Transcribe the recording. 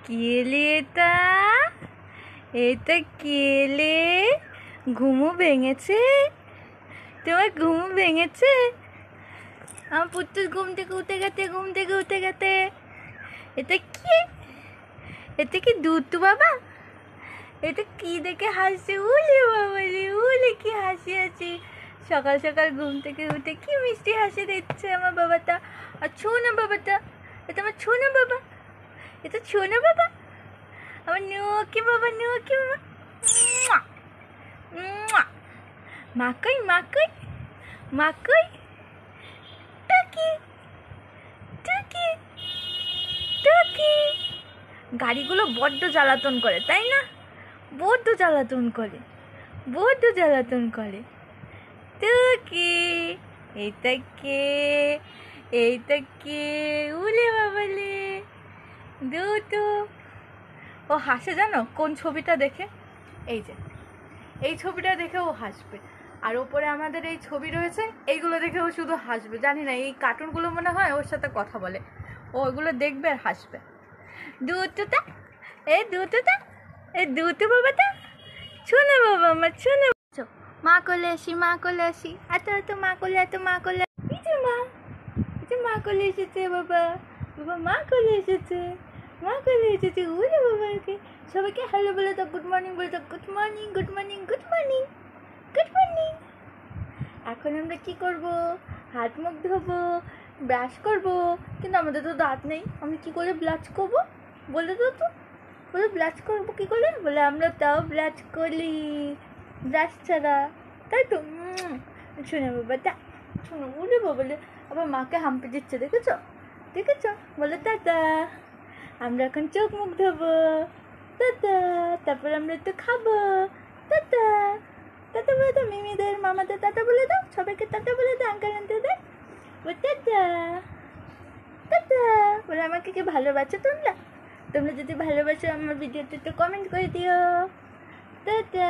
কেলে এটা? এটা কেলে? ঘুমু ভেঙেছে? তোমার ঘুমু ভেঙেছে? আমার পুত্তুর ঘুম থেকে উঠে গেছে। এটা কি? এটা কি দুতু বাবা? এটা কি দেখে হাসছে? উলে বাবা রে, উলে কি হাসি হাসি! সকাল সকাল ঘুম থেকে উঠে কি মিষ্টি হাসি দিচ্ছে আমার বাবাটা। আর ছো না বাবাটা, এটা আমার ছো না বাবা, এটা ছো না বাবা, আমার নুকি বাবা, নুকি বাবা। মাকই মাকই মাকই, টুকি টুকি টুকি। গাড়িগুলো বড্ড জ্বালাতন করে, তাই না? বড্ড জ্বালাতন করে। টুকি, এইটা কে? এইটা কে? উলে বাবালে দুটো। ও হাসে জানো কোন ছবিটা দেখে? এই যে এই ছবিটা দেখে ও হাসবে। আর ওপরে আমাদের এই ছবি রয়েছে, এইগুলো দেখে ও শুধু হাসবে। জানি না, এই কার্টুনগুলো মনে হয় ওর সাথে কথা বলে। ও ওগুলো দেখবে আর হাসবে। দুটোটা, এই দুটোটা, এই দুটো বাবাটা, শোনো বাবা আমার, শোনো। মা কোলে আসি, এত মা কোলে, এই যে মা কোলে এসেছে বাবা, মা কোলে এসেছে। উরে বাবাকে সবাইকে হ্যালো বলে দাও, গুড মর্নিং বলে দাও, গুড মর্নিং। এখন আমরা কি করব? হাত মুখ ধোবো, ব্রাশ করব। কিন্তু আমাদের তো দাঁত নেই, আমি কি করে ব্রাশ করব? বলে দাও তো, বলে ব্রাশ করবো কি করে? বলে আমরা তাও ব্রাশ করি ব্রাশ ছাড়া, তাই তো? শোনো বাবাটা, শোনো। উরে বলে আবার মাকে হাম্পি দিচ্ছে, দেখেছ? বলে টাটা, আমরা এখন চোখ মুখ ধোবো, টাটা। তারপর আমরা একটু খাবো, টাটা। টাটা বলে দাও মিমিদের, মামাদের টাটা বলে দাও, সবাইকে টাটা বলে দাও, আঙ্কেল আন্টিদের টাটা। বলে আমাকে কি ভালোবাসো তোমরা? তোমরা যদি ভালোবাসো আমার ভিডিওতে একটু কমেন্ট করে দিও, টাটা।